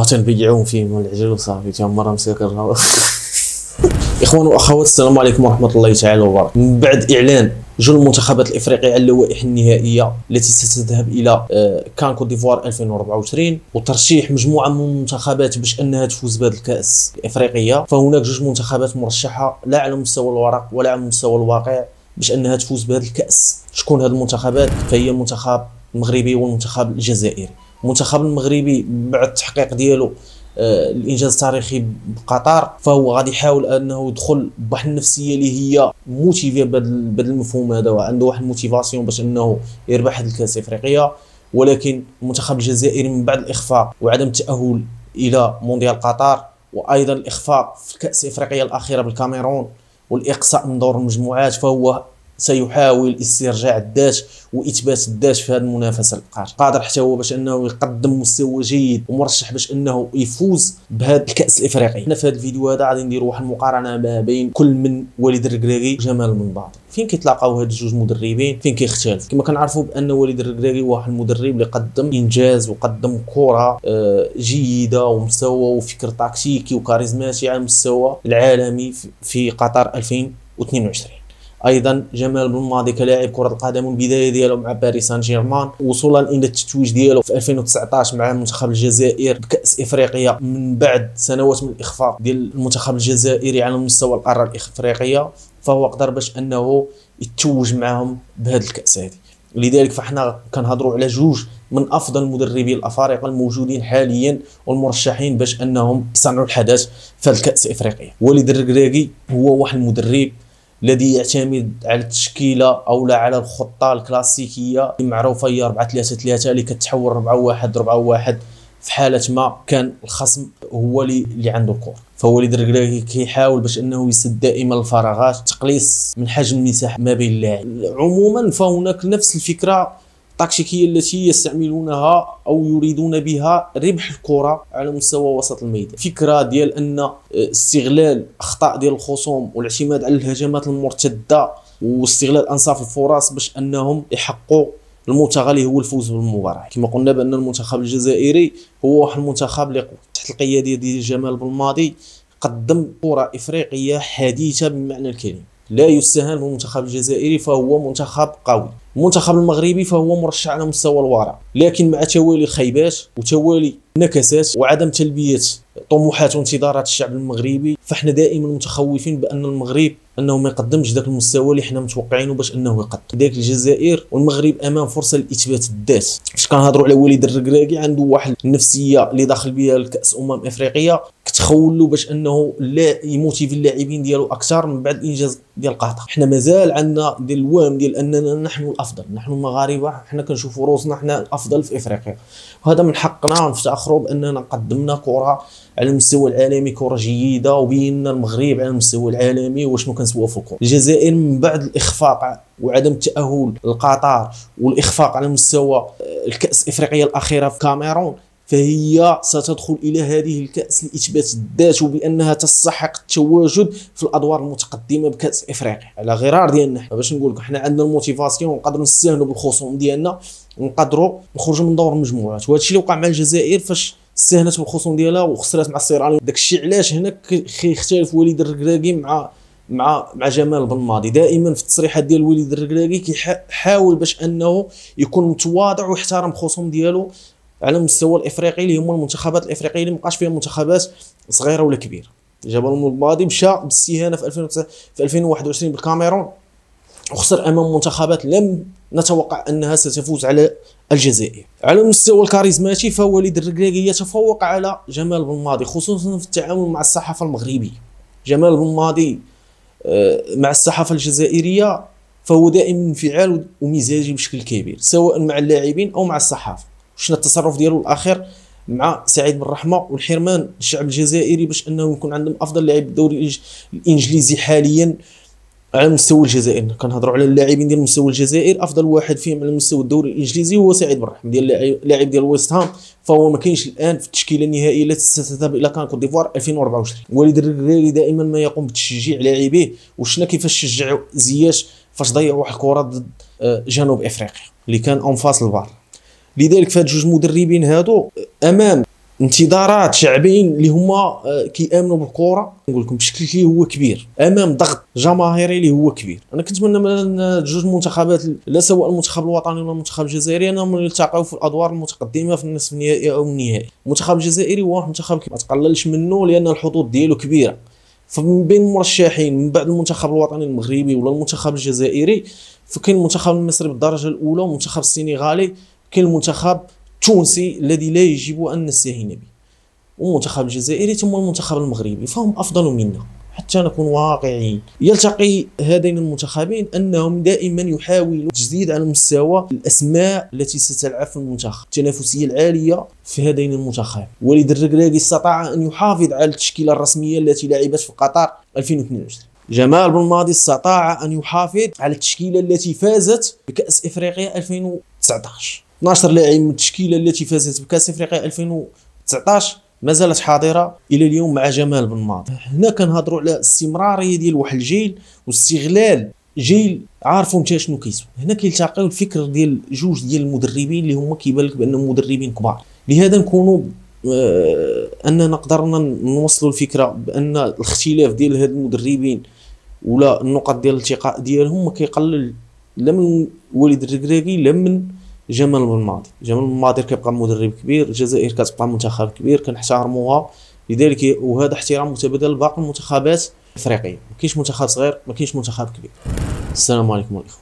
تنبيعوهم فيهم العجل وصافي تا مرة مساكر. إخوان وأخوات السلام عليكم ورحمة الله تعالى وبركاته. من بعد إعلان المنتخبات الإفريقية على اللوائح النهائية التي ستذهب إلى كان كوت ديفوار 2024 وترشيح مجموعة من المنتخبات باش أنها تفوز بهذه الكأس الإفريقية، فهناك جوج منتخبات مرشحة لا على مستوى الورق ولا على مستوى الواقع باش أنها تفوز بهذه الكأس. شكون هذه المنتخبات؟ فهي المنتخب المغربي والمنتخب الجزائري. المنتخب المغربي بعد التحقيق ديالو الانجاز التاريخي بقطر، فهو غادي يحاول انه يدخل بواحد النفسيه اللي هي موتيفيه بهذا المفهوم هذا، وعنده واحد الموتيفاسيون باش انه يربح هذه الكاس الافريقيه. ولكن المنتخب الجزائري من بعد الاخفاق وعدم التاهل الى مونديال قطر، وايضا الاخفاق في الكاس الافريقيه الاخيره بالكاميرون والاقصاء من دور المجموعات، فهو سيحاول استرجاع الذات واثبات الذات في هذه المنافسه قادر حتى هو باش انه يقدم مستوى جيد ومرشح باش انه يفوز بهذا الكاس الافريقي. حنا في هذا الفيديو هذا غادي نديروا واحد المقارنه ما بين كل من وليد الركراكي وجمال المنباضي. فين كيتلاقاو هاد الجوج مدربين؟ فين كيختلفوا؟ كما كنعرفوا بان وليد الركراكي هو واحد المدرب اللي قدم انجاز وقدم كره جيده ومستوى وفكر تكتيكي وكاريزماتي على المستوى العالمي في قطر 2022. ايضا جمال بالماضي كلاعب كره القدم والبدايه ديالو مع باريس سان جيرمان، وصولا الى التتويج ديالو في 2019 مع منتخب الجزائر بكاس افريقيا من بعد سنوات من الاخفاق ديال المنتخب الجزائري على مستوى القاره الافريقيه، فهو قدر باش انه يتوج معهم بهذه الكاس هذه. لذلك فاحنا كنهضروا على جوج من افضل المدربين الافارقه الموجودين حاليا والمرشحين باش انهم يصنعوا الحدث في الكاس الافريقيه. وليد الركراكي هو واحد المدرب الذي يعتمد على التشكيله او لا على الخطه الكلاسيكيه المعروفه هي 4-3-3 اللي كتحول 4-1-4-1 في حاله ما كان الخصم هو اللي عنده الكره. فوليد الركراكي كيحاول باش انه يسد دائما الفراغات، تقليص من حجم المساحه ما بين اللاعب. عموما فهناك نفس الفكره التكتيكيه التي يستعملونها او يريدون بها ربح الكره على مستوى وسط الميدان. فكره ديال ان استغلال اخطاء ديال الخصوم والاعتماد على الهجمات المرتده واستغلال انصاف الفرص باش انهم يحققوا المبتغى اللي هو الفوز بالمباراه. كما قلنا بان المنتخب الجزائري هو واحد المنتخب اللي تحت القياده ديال جمال بالماضي قدم كره افريقيه حديثه بمعنى الكلمه، لا يستهان بالمنتخب الجزائري، فهو منتخب قوي. المنتخب المغربي فهو مرشح على مستوى الورق، لكن مع توالي الخيبات وتوالي النكسات وعدم تلبيه طموحات وانتظارات الشعب المغربي، فاحنا دائما متخوفين بان المغرب انه ما يقدمش ذاك المستوى اللي حنا متوقعينه باش انه يقدم. لذلك الجزائر والمغرب امام فرصه لاثبات الذات. فاش كنهضروا على وليد الركراكي عنده واحد النفسيه اللي داخل بها لكاس افريقيا كتخول له باش انه لا يموتيفي اللاعبين ديالو اكثر من بعد الانجاز ديال قطر. حنا مازال عندنا ديال الوهم ديال اننا نحن الافضل، نحن المغاربه حنا كنشوفوا روسنا حنا الافضل في افريقيا، وهذا من حقنا نفتخروا باننا قدمنا كره على المستوى العالمي، كره جيده، وبينا المغرب على المستوى العالمي وشنو كنسوى في الكره. الجزائر من بعد الاخفاق وعدم التاهل لقطر والاخفاق على مستوى الكاس الافريقيه الاخيره في كاميرون، فهي ستدخل الى هذه الكاس لاثبات الذات وبانها تستحق التواجد في الادوار المتقدمه بكاس افريقيا على غرار ديالنا. باش نقول لك حنا عندنا الموتيفاسيون ونقدروا نستهنوا بالخصوم ديالنا ونقدروا نخرجوا من دور المجموعات، وهذا الشيء اللي وقع مع الجزائر فاش استهنت بالخصوم ديالها وخسرت مع السيراليون. داك الشيء علاش هنا كيختلف وليد الركراكي مع جمال بالماضي. دائما في التصريحات ديال وليد الركراكي كيحاول باش انه يكون متواضع ويحترم الخصوم ديالو على المستوى الافريقي اللي هما المنتخبات الافريقيه اللي مابقاش فيها منتخبات صغيره ولا كبيره. جمال بالماضي مشى باستهانه في 2021 بالكاميرون وخسر امام منتخبات لم نتوقع انها ستفوز على الجزائر. على المستوى الكاريزماتي فوليد الركراكي يتفوق على جمال بالماضي، خصوصا في التعامل مع الصحافه المغربيه. جمال بالماضي مع الصحافه الجزائريه فهو دائما انفعال ومزاجي بشكل كبير، سواء مع اللاعبين او مع الصحافه. شفنا التصرف ديالو الاخير مع سعيد بن رحمه والحرمان الشعب الجزائري باش انه يكون عندهم افضل لاعب الدوري الانجليزي حاليا على مستوى الجزائر. كنهضروا على اللاعبين ديال مستوى الجزائر، افضل واحد فيهم على مستوى الدوري الانجليزي هو سعيد بن رحمه ديال لاعب ديال ويست هام، فهو ما كاينش الان في التشكيله النهائيه التي ستذهب الى كان كوت ديفوار 2024. وليد الركراكي دائما ما يقوم بتشجيع لاعبيه، وشنا كيفاش شجع زياش فاش ضيع واحد الكره ضد جنوب افريقيا اللي كان اون فاس البار. لذلك فهاد جوج مدربين هادو امام انتظارات شعبين اللي هما كيامنوا بالكره، نقول لكم بشكل اللي هو كبير امام ضغط جماهيري اللي هو كبير. انا كنتمنى من جوج منتخبات، لا سواء المنتخب الوطني ولا المنتخب الجزائري، انهم يلتقوا في الادوار المتقدمه في النصف النهائي او النهائي. المنتخب الجزائري هو منتخب ما تقللش منه لان الحظوظ ديالو كبيره، فمن بين المرشحين من بعد المنتخب الوطني المغربي ولا المنتخب الجزائري، فكاين المنتخب المصري بالدرجه الاولى والمنتخب السنغالي، كاين المنتخب التونسي الذي لا يجب ان نستهين به، والمنتخب الجزائري ثم المنتخب المغربي، فهم افضل منا حتى نكون واقعيين. يلتقي هذين المنتخبين انهم دائما يحاولوا تجديد على مستوى الاسماء التي ستلعب في المنتخب، التنافسيه العاليه في هذين المنتخبين. وليد الركراكي استطاع ان يحافظ على التشكيله الرسميه التي لعبت في قطر 2022. جمال بلماضي استطاع ان يحافظ على التشكيله التي فازت بكاس افريقيا 2019. 12 لاعب من التشكيله التي فازت بكاس افريقيا 2019 ما زالت حاضره الى اليوم مع جمال بلماضي. هنا كنهضروا على استمراريه ديال واحد الجيل واستغلال جيل عارفوا متى شنو كيسوى. هنا كيلتقيو الفكر ديال جوج ديال المدربين اللي هما كيبان لك بانهم مدربين كبار، لهذا نكونوا اننا قدرنا نوصلوا الفكره بان الاختلاف ديال هاد المدربين ولا النقط ديال الالتقاء ديالهم ما كيقلل لا من وليد الركراكي لا من جمال بلماضي. جمال بلماضي كيبقى مدرب كبير، الجزائر كتبقى منتخب كبير كنحترموها، لذلك وهذا احترام متبادل لباقي المنتخبات الافريقيه. ما كاينش منتخب صغير، ما كاينش منتخب كبير. السلام عليكم الاخوه.